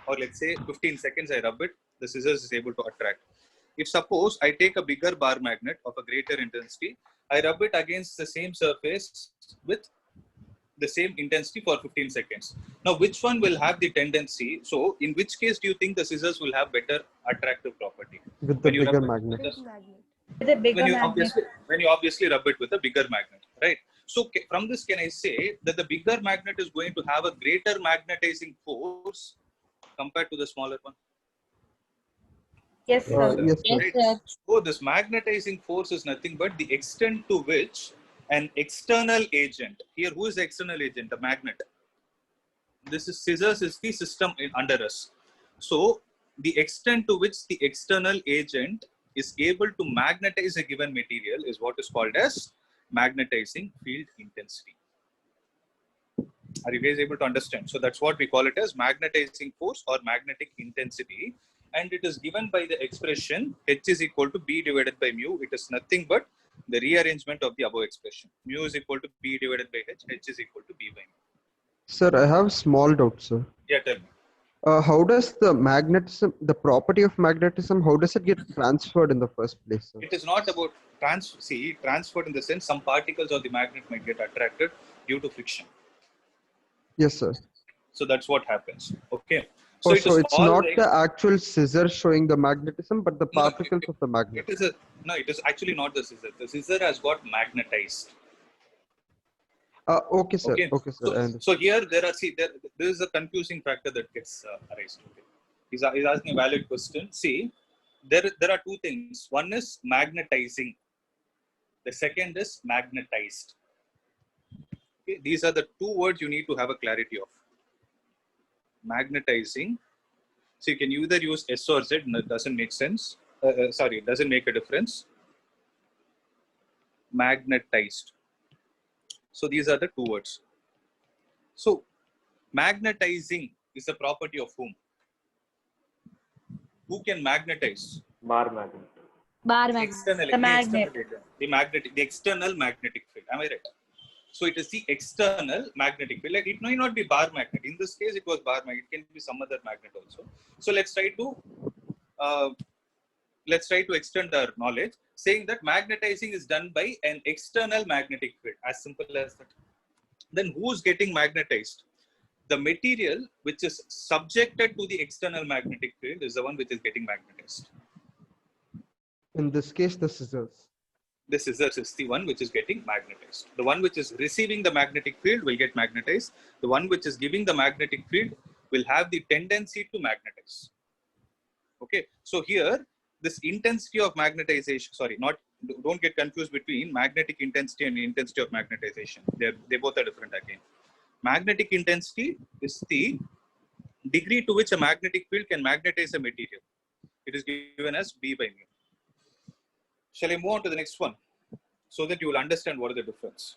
Or let's say 15 seconds, I rub it, the scissors is able to attract. If suppose I take a bigger bar magnet of a greater intensity, I rub it against the same surface with the same intensity for 15 seconds. Now, which one will have the tendency? So, in which case do you think the scissors will have better attractive property? With the bigger magnet. Big magnet. With a bigger magnet. When you obviously rub it with a bigger magnet, right? So, from this, can I say that the bigger magnet is going to have a greater magnetizing force compared to the smaller one? Yes, sir. Yes, Yes, sir. sir. So this magnetizing force is nothing but the extent to which an external agent, here who is the external agent? The magnet. This is scissors is the system under us. So the extent to which the external agent is able to magnetize a given material is what is called as magnetizing field intensity. Are you guys able to understand? So that's what we call it as magnetizing force or magnetic intensity. And it is given by the expression H is equal to B divided by mu. It is nothing but the rearrangement of the above expression. Mu is equal to B divided by H. H is equal to B by mu. Sir, I have a small doubt, sir. Yeah, tell me. How does the magnetism, the property of magnetism, how does it get transferred in the first place, sir? It is not about transferred in the sense some particles of the magnet might get attracted due to friction. Yes, sir. So that's what happens. Okay. So, it is it's all not like- the actual scissor showing the magnetism, but the No, particles of the magnet. It is actually not the scissor. The scissor has got magnetized. Okay, sir. Okay. Okay, sir. I understand. So here there is a confusing factor that gets arised. Okay. He's asking a valid question. See, there are two things. One is magnetizing. The second is magnetized. Okay. These are the two words you need to have a clarity of. Magnetizing. So you can either use S or Z. No, it doesn't make sense. It doesn't make a difference. Magnetized. So these are the two words. So magnetizing is a property of whom? Who can magnetize? Bar magnet. Bar magnet. The external magnetic field. Am I right? So it is the external magnetic field. Like it may not be bar magnet. In this case, it was bar magnet. It can be some other magnet also. So let's try to extend our knowledge, saying that magnetizing is done by an external magnetic field. As simple as that. Then who's getting magnetized? The material which is subjected to the external magnetic field is the one which is getting magnetized. In this case, the scissors. The scissors is the one which is getting magnetized. The one which is receiving the magnetic field will get magnetized. The one which is giving the magnetic field will have the tendency to magnetize. Okay. So here, this intensity of magnetization, don't get confused between magnetic intensity and intensity of magnetization. They both are different again. Magnetic intensity is the degree to which a magnetic field can magnetize a material. It is given as B by mu. Shall I move on to the next one so that you will understand what is the difference?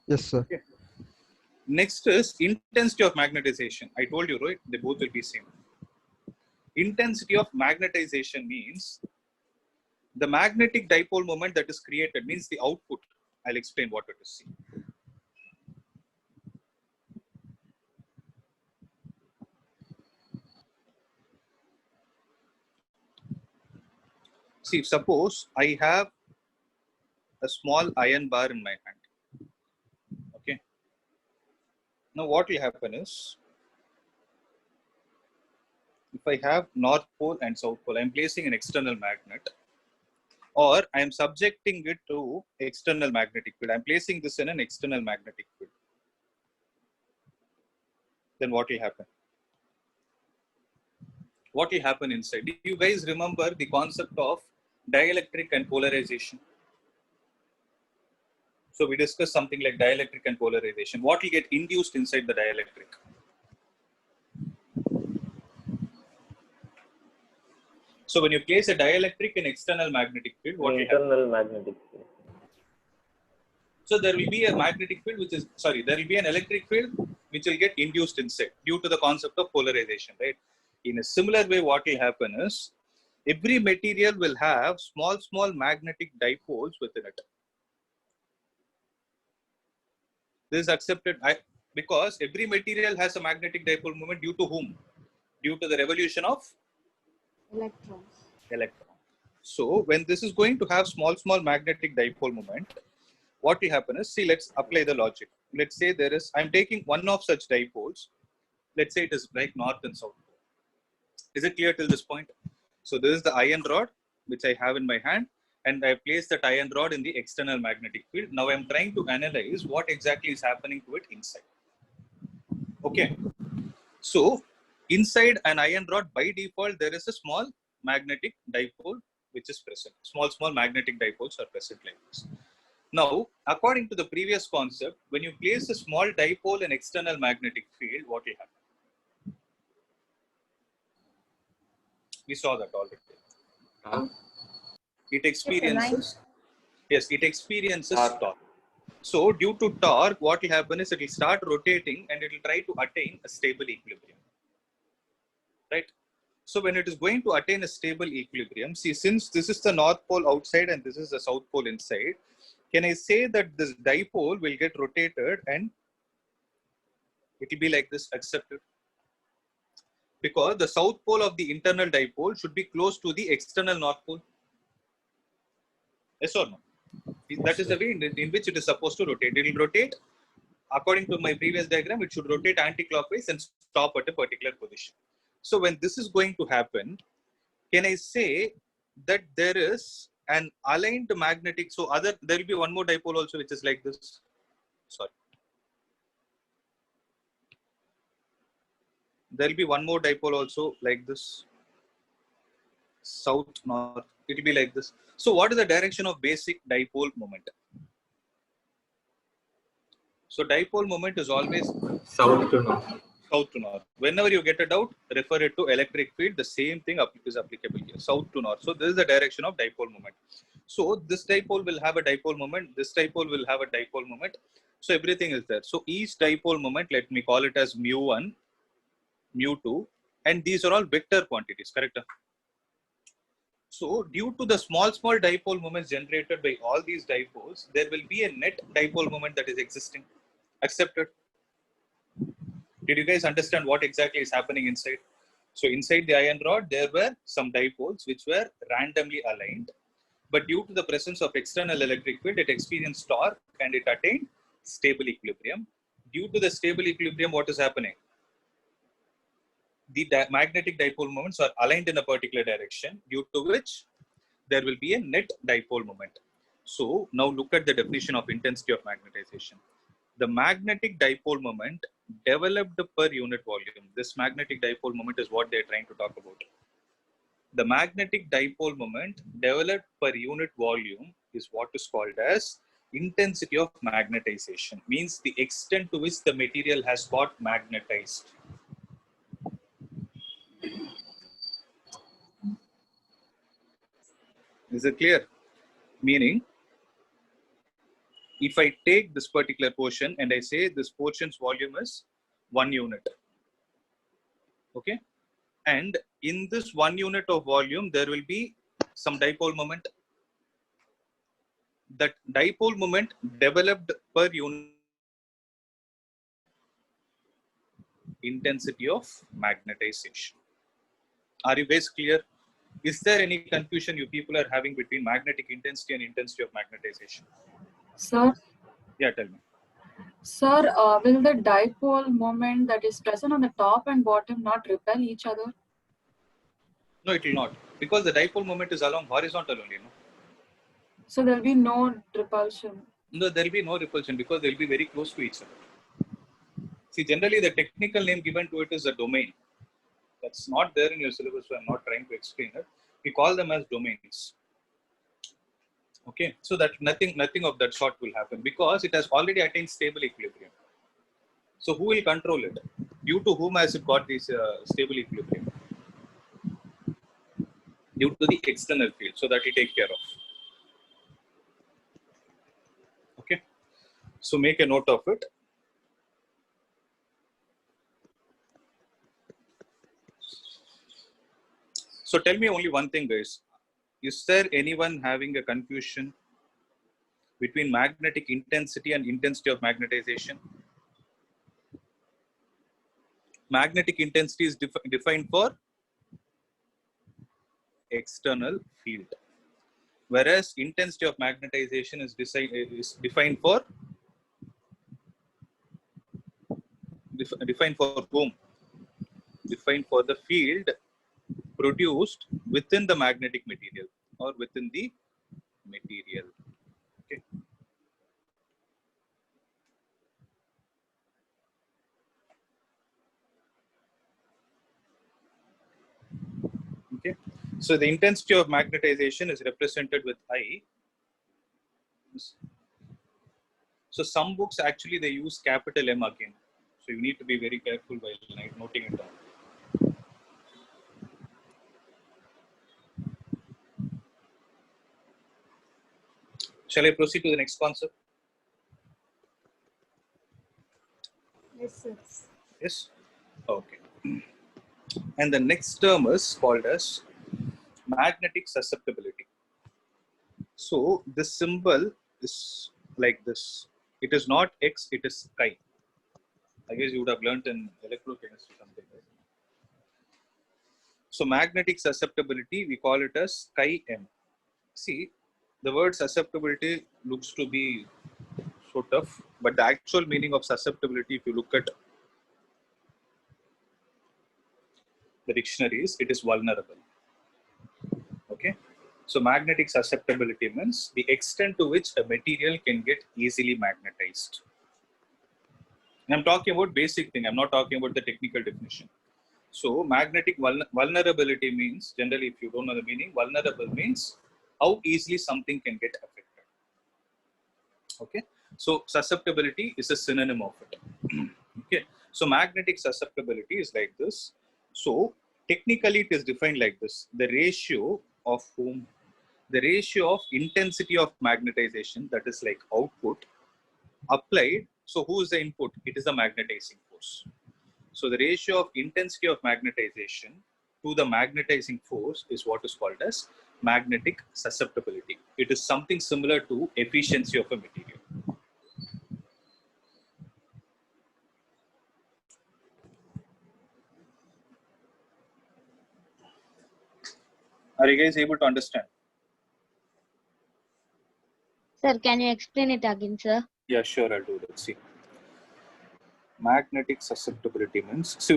Yes, sir. Okay. Next is intensity of magnetization. I told you, right? They both will be same. Intensity of magnetization means the magnetic dipole moment that is created, means the output. I'll explain what it is. See, suppose I have a small iron bar in my hand. Okay. Now what will happen is, if I have North Pole and South Pole, I'm placing an external magnet, or I'm subjecting it to external magnetic field. I'm placing this in an external magnetic field. Then what will happen? What will happen inside? Do you guys remember the concept of dielectric and polarization? So we discussed something like dielectric and polarization. What will get induced inside the dielectric? So when you place a dielectric in external magnetic field, what will happen? Internal magnetic field. So there will be a magnetic field there will be an electric field which will get induced inside due to the concept of polarization, right? In a similar way, what will happen is every material will have small magnetic dipoles within it. This is accepted because every material has a magnetic dipole moment due to whom? Due to the revolution of electron. So when this is going to have small magnetic dipole moment, what will happen is, see, let's apply the logic. Let's say I'm taking one of such dipoles. Let's say it is like north and south. Is it clear till this point? So this is the iron rod which I have in my hand, and I place that iron rod in the external magnetic field. Now I'm trying to analyze what exactly is happening to it inside. Okay. So inside an iron rod, by default, there is a small magnetic dipole which is present. Small magnetic dipoles are present like this. Now, according to the previous concept, when you place a small dipole in external magnetic field, what will happen? We saw that already. It experiences, yes, it experiences torque. So, due to torque, what will happen is it will start rotating and it will try to attain a stable equilibrium. Right? So, when it is going to attain a stable equilibrium, see, since this is the north pole outside and this is the south pole inside, can I say that this dipole will get rotated and it will be like this, accepted? Because the south pole of the internal dipole should be close to the external north pole. Yes or no? That is the way in which it is supposed to rotate. It will rotate, according to my previous diagram, it should rotate anti-clockwise and stop at a particular position. So when this is going to happen, can I say that there is an aligned magnetic, so there will be one more dipole also which is like this. Sorry. There will be one more dipole also like this. South, north, it will be like this. So what is the direction of basic dipole moment? So dipole moment is always South to north. South to north. Whenever you get a doubt, refer it to electric field. The same thing is applicable here. South to north. So this is the direction of dipole moment. So this dipole will have a dipole moment. This dipole will have a dipole moment. So everything is there. So each dipole moment, let me call it as mu1, mu2, and these are all vector quantities, correct? So due to the small dipole moments generated by all these dipoles, there will be a net dipole moment that is existing. Accepted? Did you guys understand what exactly is happening inside? So inside the iron rod, there were some dipoles which were randomly aligned. But due to the presence of external electric field, it experienced torque and it attained stable equilibrium. Due to the stable equilibrium, what is happening? The magnetic dipole moments are aligned in a particular direction, due to which there will be a net dipole moment. So now look at the definition of intensity of magnetization. The magnetic dipole moment developed per unit volume. This magnetic dipole moment is what they are trying to talk about. The magnetic dipole moment developed per unit volume is what is called as intensity of magnetization. Means the extent to which the material has got magnetized. Is it clear? Meaning, if I take this particular portion and I say this portion's volume is 1 unit. Okay. And in this 1 unit of volume, there will be some dipole moment. That dipole moment developed per unit intensity of magnetization. Are you guys clear? Is there any confusion you people are having between magnetic intensity and intensity of magnetization? Sir, Yeah, tell me. sir, will the dipole moment that is present on the top and bottom not repel each other? No, it will not. Because the dipole moment is along horizontal only. No? So there will be no repulsion. No, there will be no repulsion because they will be very close to each other. See, generally the technical name given to it is a domain. That's not there in your syllabus, so I'm not trying to explain it. We call them as domains. Okay, so that nothing of that sort will happen because it has already attained stable equilibrium. So who will control it? Due to whom has it got this stable equilibrium? Due to the external field, so that we take care of. Okay, so make a note of it. So tell me only one thing, guys. Is there anyone having a confusion between magnetic intensity and intensity of magnetization? Magnetic intensity is defined for external field, whereas intensity of magnetization is defined for whom? Defined for the field produced within the magnetic material or within the material. Okay. Okay. So the intensity of magnetization is represented with I. So some books actually they use capital M again. So you need to be very careful while noting it down. Shall I proceed to the next concept? Yes, sir. Yes. Okay. And the next term is called as magnetic susceptibility. So this symbol is like this. It is not X, it is chi. I guess you would have learned in electrochemistry something. Right? So magnetic susceptibility, we call it as chi M. See, the word susceptibility looks to be so tough, but the actual meaning of susceptibility, if you look at the dictionaries, it is vulnerable. Okay. So magnetic susceptibility means the extent to which a material can get easily magnetized. And I'm talking about basic thing. I'm not talking about the technical definition. So magnetic vulnerability means, generally, if you don't know the meaning, vulnerable means how easily something can get affected. Okay. So susceptibility is a synonym of it. Okay. So magnetic susceptibility is like this. So technically it is defined like this. The ratio of intensity of magnetization, that is like output, applied. So who is the input? It is the magnetizing force. So the ratio of intensity of magnetization to the magnetizing force is what is called as magnetic susceptibility. It is something similar to efficiency of a material. Are you guys able to understand? Sir, can you explain it again, sir? Yeah, sure, I'll do that. See, magnetic susceptibility means, so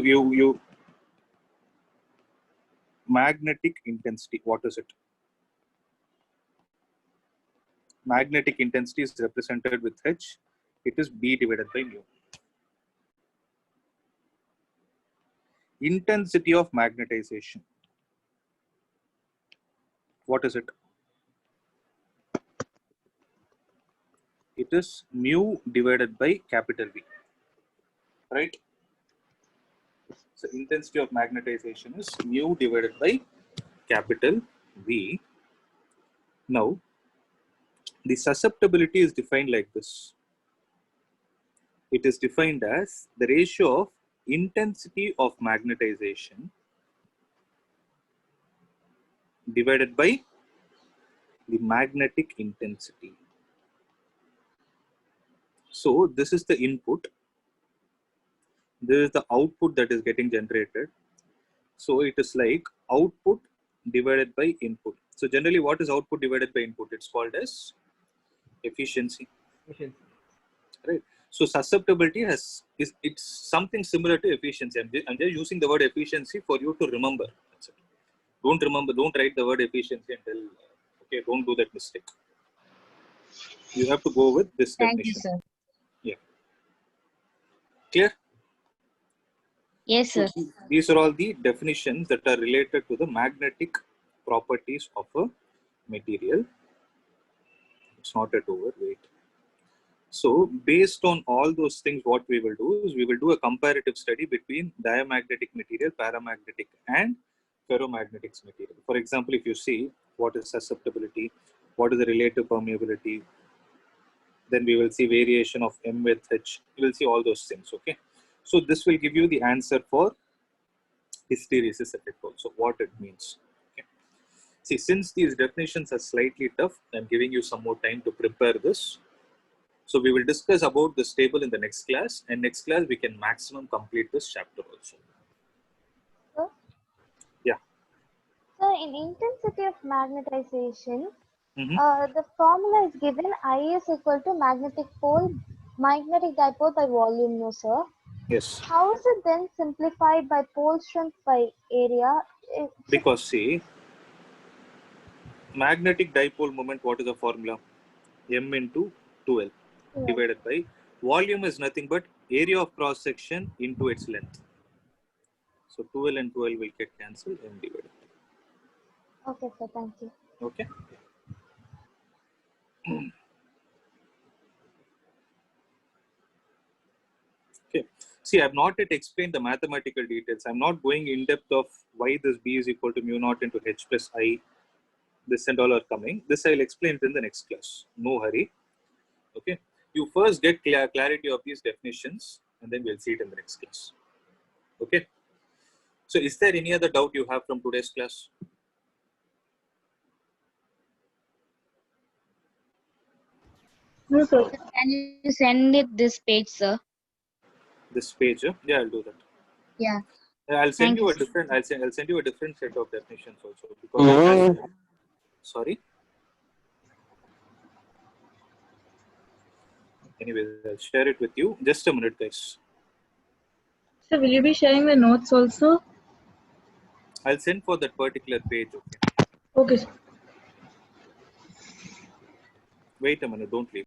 magnetic intensity, what is it? Magnetic intensity is represented with H. It is B divided by mu. Intensity of magnetization, what is it? It is mu divided by capital V, right? So intensity of magnetization is mu divided by capital V. Now, the susceptibility is defined like this. It is defined as the ratio of intensity of magnetization divided by the magnetic intensity. So this is the input. This is the output that is getting generated. So it is like output divided by input. So generally, what is output divided by input? It's called as efficiency. Right. So susceptibility it's something similar to efficiency. I'm just using the word efficiency for you to remember. That's it. Don't write the word efficiency until, okay, don't do that mistake. You have to go with this definition. Thank you, sir. Yeah. Clear? Yes, sir. So these are all the definitions that are related to the magnetic properties of a material. It's not at over, wait. So based on all those things, what we will do is we will do a comparative study between diamagnetic material, paramagnetic and ferromagnetic material. For example, if you see what is susceptibility, what is the relative permeability, then we will see variation of M with H. We will see all those things, okay? So this will give you the answer for hysteresis effect also, what it means. Okay. See, since these definitions are slightly tough, I'm giving you some more time to prepare this. So we will discuss about this table in the next class, and next class we can maximum complete this chapter also. Sir? Yeah. So in intensity of magnetization, Mm-hmm. the formula is given I is equal to magnetic dipole by volume, no sir? Yes. How is it then simplified by pole strength by area? Because see, magnetic dipole moment, what is the formula? M into 2L divided by volume is nothing but area of cross section into its length. So 2L and 2L will get cancelled, M divided by. Okay, sir. Thank you. Okay. Okay. See, I have not yet explained the mathematical details. I'm not going in depth of why this B is equal to mu naught into H plus I. This and all are coming. This I'll explain in the next class. No hurry. Okay. You first get clarity of these definitions, and then we'll see it in the next class. Okay. So, is there any other doubt you have from today's class? No, sir. Can you send it this page, sir? This page? Yeah, I'll do that. Yeah. I'll send Thank you you, a sir. different. I'll send you a different set of definitions also because. Sorry. Anyway, I'll share it with you. Just a minute, guys. So will you be sharing the notes also? I'll send for that particular page. Okay. Okay, sir. Wait a minute. Don't leave.